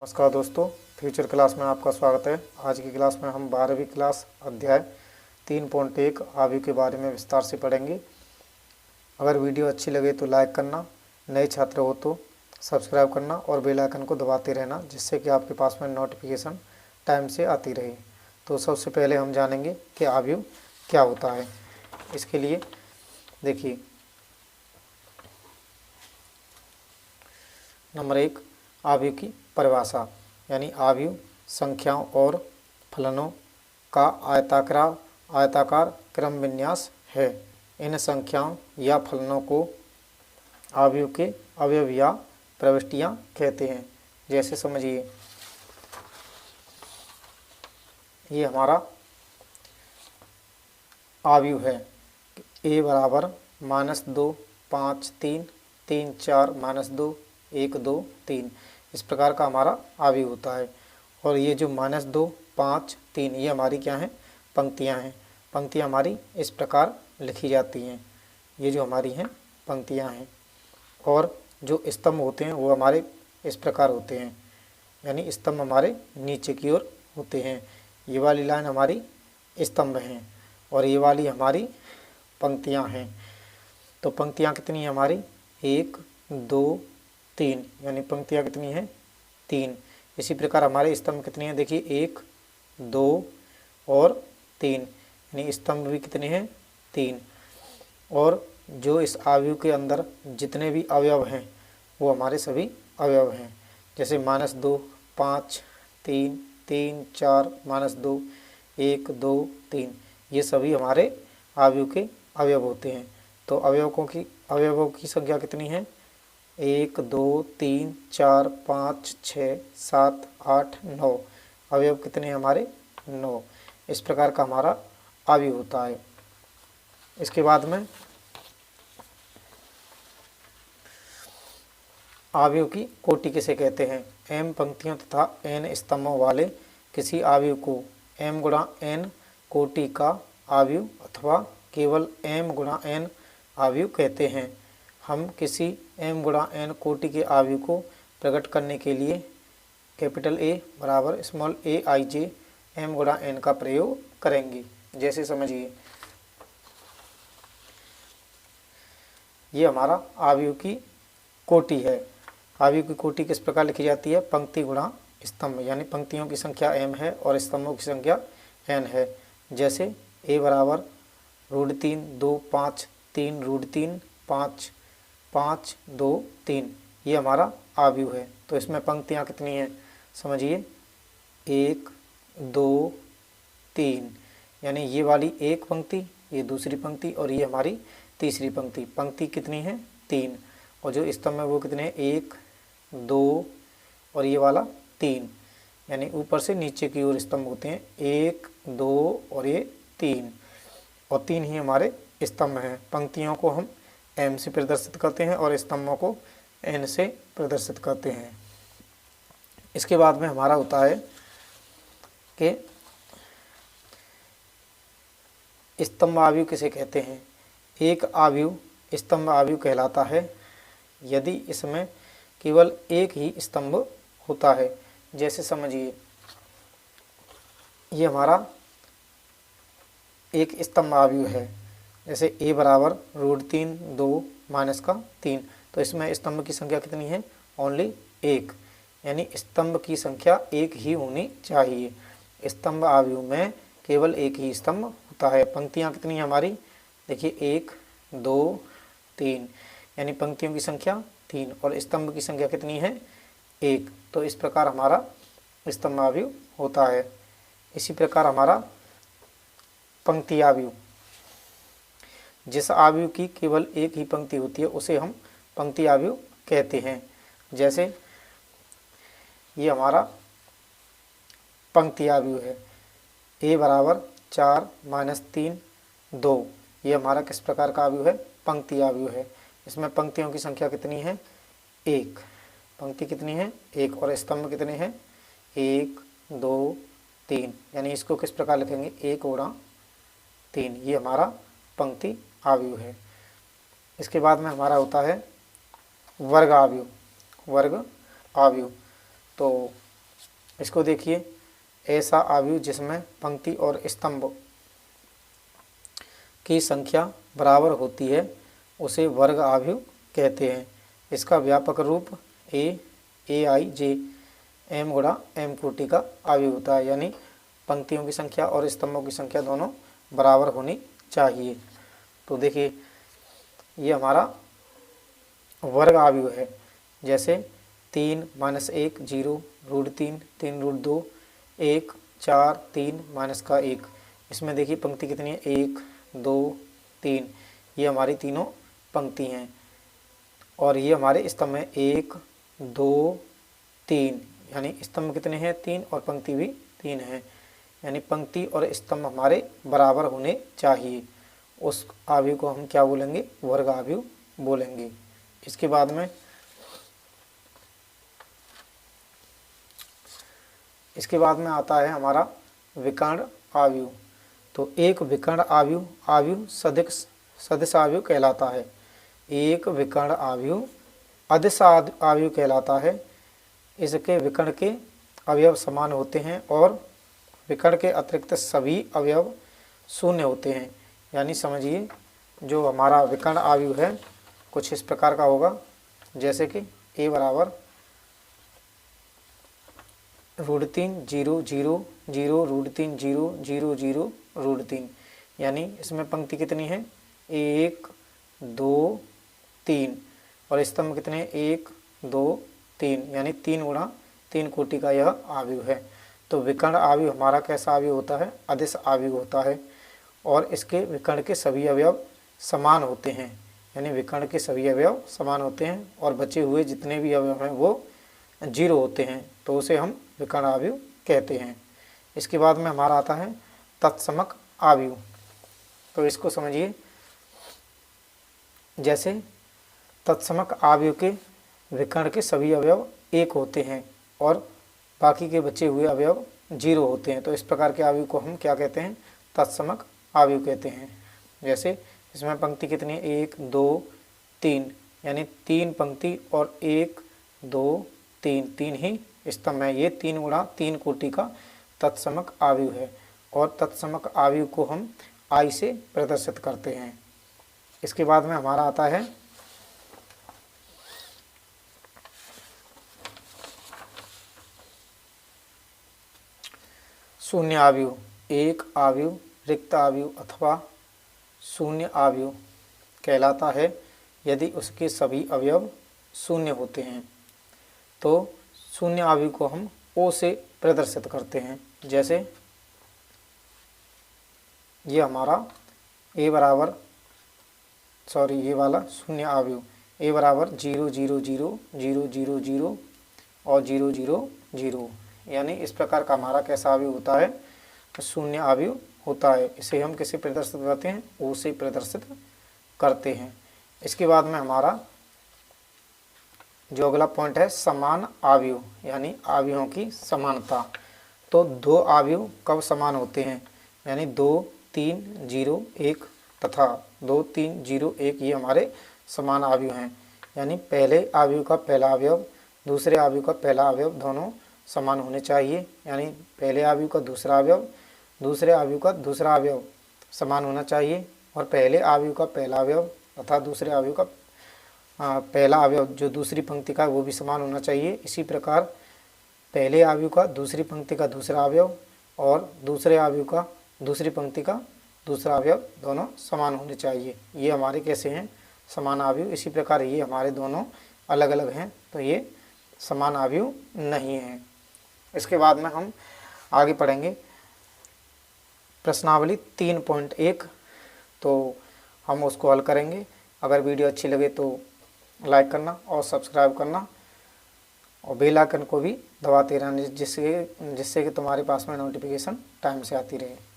नमस्कार दोस्तों, future class में आपका स्वागत है। आज की क्लास में हम 12वीं क्लास अध्याय 3.1 आयु के बारे में विस्तार से पढ़ेंगे। अगर वीडियो अच्छी लगे तो लाइक करना, नए छात्र हो तो सब्सक्राइब करना और बेल आइकन को दबाते रहना, जिससे कि आपके पास में नोटिफिकेशन टाइम से आती रहे। तो सबसे पहले हम जानेंगे कि आयु क्या होता है। इसके लिए देखिए, नंबर 1, आयु की परिभाषा, यानी आयु संख्याओं और फलनों का आयताकार क्रम विन्यास है। इन संख्याओं या फलनों को आयु के अवयव या प्रविष्टियां कहते हैं। जैसे समझिए, ये हमारा आयु है। a बराबर -2 5 3 3 4 -2 1 2 3, इस प्रकार का हमारा आयु होता है। और ये जो -2 5 3 ये हमारी क्या हैं, पंक्तियां हैं। पंक्तियां हमारी इस प्रकार लिखी जाती हैं। ये जो हमारी हैं पंक्तियां हैं। और जो स्तंभ होते हैं वो हमारे इस प्रकार होते हैं, यानी स्तंभ हमारे नीचे की ओर होते हैं। ये वाली लाइन हमारी स्तंभ हैं और ये वाली हमारी पंक्तियां हैं। तो पंक्तियां कितनी हैं हमारी, 1 2 3, यानी पंक्तियां कितनी हैं, 3। इसी प्रकार हमारे स्तंभ कितने हैं, देखिए 1 2 और 3, यानी स्तंभ भी कितने हैं, 3। और जो इस आयु के अंदर जितने भी अवयव हैं वो हमारे सभी अवयव हैं। जैसे -2 5 3 3 4 -2 1 2 3, ये सभी हमारे आयु के अवयव होते हैं। तो अवयवों की संख्या कितनी है, 1 2 3 4 5 6 7 8 9, अवयव कितने हैं हमारे, 9। इस प्रकार का हमारा आयु होता है। इसके बाद में आयु की कोटि किसे कहते हैं। m पंक्तियों तथा n स्तंभों वाले किसी आयु को m गुणा n कोटि का आयु अथवा केवल m गुणा n आयु कहते हैं। हम किसी m गुणा n कोटि के आयु को प्रकट करने के लिए कैपिटल A बराबर स्मॉल aij m गुणा n का प्रयोग करेंगे। जैसे समझिए, ये हमारा आयु की कोटि है। आयु की कोटि किस प्रकार लिखी जाती है, पंक्ति गुणा स्तंभ, यानी पंक्तियों की संख्या m है और स्तंभों की संख्या n है। जैसे a बराबर √3 2 5 3 √3 5 5 2 3, ये हमारा आयु है। तो इसमें पंक्तियां कितनी हैं, समझिए 1 2 3, यानी ये वाली एक पंक्ति, ये दूसरी पंक्ति और ये हमारी तीसरी पंक्ति। पंक्ति कितनी है, 3। और जो स्तंभ है वो कितने हैं, 1 2 और ये वाला 3, यानी ऊपर से नीचे की ओर स्तंभ होते हैं, 1 2 और ये 3, और 3 ही हमारे स्तंभ हैं। पंक्तियों को हम m से प्रदर्शित करते हैं और स्तंभों को n से प्रदर्शित करते हैं। इसके बाद में हमारा होता है कि स्तंभ आयु किसे कहते हैं। एक आयु स्तंभ आयु कहलाता है यदि इसमें केवल एक ही स्तंभ होता है। जैसे समझिए, ये हमारा एक स्तंभ आयु है। जैसे a बराबर √3 2 -3, तो इसमें स्तंभ की संख्या कितनी है, ओनली 1, यानी स्तंभ की संख्या 1 ही होनी चाहिए। स्तंभ आयु में केवल एक ही स्तंभ होता है। पंक्तियां कितनी है हमारी, देखिए 1 2 3, यानी पंक्तियों की संख्या 3 और स्तंभ की संख्या कितनी है, 1। तो इस प्रकार हमारा स्तंभ आयु होता है। इसी प्रकार हमारा पंक्ति आयु, जिस आयु की केवल एक ही पंक्ति होती है उसे हम पंक्ति आयु कहते हैं। जैसे ये हमारा पंक्ति आयु है, a बराबर 4 -3 2, ये हमारा किस प्रकार का आयु है, पंक्ति आयु है। इसमें पंक्तियों की संख्या कितनी है, 1। पंक्ति कितनी है, 1, और स्तंभ कितने हैं, 1 2 3, यानी इसको किस प्रकार लिखेंगे, 1 गुणा 3, ये हमारा पंक्ति आयु है। इसके बाद में हमारा होता है वर्ग आयु। वर्ग आयु, तो इसको देखिए, ऐसा अवयव जिसमें पंक्ति और स्तंभ की संख्या बराबर होती है उसे वर्ग अवयव कहते हैं। इसका व्यापक रूप ए आई जे एम गुणा एम कोटि का अवयव होता है, यानी पंक्तियों की संख्या और स्तंभों की संख्या दोनों बराबर होनी चाहिए। तो देखिए, ये हमारा वर्ग अवयव है। जैसे 3 - 1 0 √3 3 √2 1 4 3 माइनस का 1। इसमें देखिए पंक्ति कितनी है, 1 2 3, ये हमारी तीनों पंक्ति हैं। और ये हमारे स्तंभ में 1 2 3, यानी स्तंभ कितने हैं, 3, और पंक्ति भी 3 है, यानी पंक्ति और स्तंभ हमारे बराबर होने चाहिए। उस अवयव को हम क्या बोलेंगे, वर्ग अवयव बोलेंगे। इसके बाद में आता है हमारा विकर्ण अवयव। तो एक विकर्ण अवयव सदिश अवयव कहलाता है। एक विकर्ण अवयव अदिश अवयव कहलाता है। इसके विकर्ण के अवयव समान होते हैं और विकर्ण के अतिरिक्त सभी अवयव शून्य होते हैं। यानी समझिए, जो हमारा विकर्ण अवयव है कुछ इस प्रकार का होगा, जैसे कि a बराबर √3 0 0 0 √3 0 0 0 √3, यानी इसमें पंक्ति कितनी है, 1 2 3, और स्तंभ कितने 1 2 3, यानी 3 गुणा 3 कोटि का यह अवयव है। तो विकर्ण अवयव हमारा कैसा अवयव होता है, अदिश अवयव होता है, और इसके विकर्ण के सभी अवयव समान होते हैं, यानी विकर्ण के सभी अवयव समान होते हैं और बचे हुए जितने भी अवयव हैं वो 0 होते हैं, तो उसे हम विकर्ण अवयव कहते हैं। इसके बाद में हमारा आता है तत्समक अवयव। तो इसको समझिए, जैसे तत्समक अवयव के विकर्ण के सभी अवयव 1 होते हैं और बाकी के बचे हुए अवयव 0 होते हैं, तो इस प्रकार के अवयव को हम क्या कहते हैं, तत्समक अवयव कहते हैं। जैसे इसमें पंक्ति कितनी है, 1 2 3, यानी 3 पंक्ति और 1 2 3, 3 ही स्तंभ है। ये 3 गुणा 3 कोटि का तत्समक अवयव है, और तत्समक अवयव को हम आई से प्रदर्शित करते हैं। इसके बाद में हमारा आता है शून्य अवयव। एक अवयव रिक्त अवयव अथवा शून्य अवयव कहलाता है यदि उसके सभी अवयव शून्य होते हैं। तो शून्य अवयव को हम ओ से प्रदर्शित करते हैं। जैसे ये हमारा ये वाला शून्य अवयव a बराबर 0 0 0 0 0 0 और 0 0 0, यानी इस प्रकार का हमारा कैसा अवयव होता है, शून्य अवयव होता है। इसे हम किसे प्रदर्शित करते हैं, ओ से प्रदर्शित करते हैं। इसके बाद में हमारा जो अगला पॉइंट है समान अवयव, यानी अवयवों की समानता। तो 2 अवयव कब समान होते हैं, यानी 2 3 0 1 तथा 2 3 0 1, ये हमारे समान अवयव हैं। यानी पहले अवयव का पहला अवयव दूसरे अवयव का पहला अवयव दोनों समान होने चाहिए, यानी पहले अवयव का दूसरा अवयव दूसरे अवयव का दूसरा अवयव समान होना चाहिए, और पहले अवयव का पहला अवयव तथा दूसरे अवयव का पहला अवयव जो दूसरी पंक्ति का वो भी समान होना चाहिए। इसी प्रकार पहले अवयव का दूसरी पंक्ति का दूसरा अवयव और दूसरे अवयव का दूसरी पंक्ति का दूसरा अवयव दोनों समान होने चाहिए। ये हमारे कैसे हैं, समान अवयव। इसी प्रकार ये हमारे दोनों अलग अलग हैं, तो ये समान अवयव नहीं है। इसके बाद में हम आगे पढ़ेंगे प्रश्नावली 3.1, तो हम उसको हल करेंगे। अगर वीडियो अच्छी लगे तो लाइक करना और सब्सक्राइब करना और बेल आइकन को भी दबाते रहना, जिससे कि तुम्हारे पास में नोटिफिकेशन टाइम से आती रहे।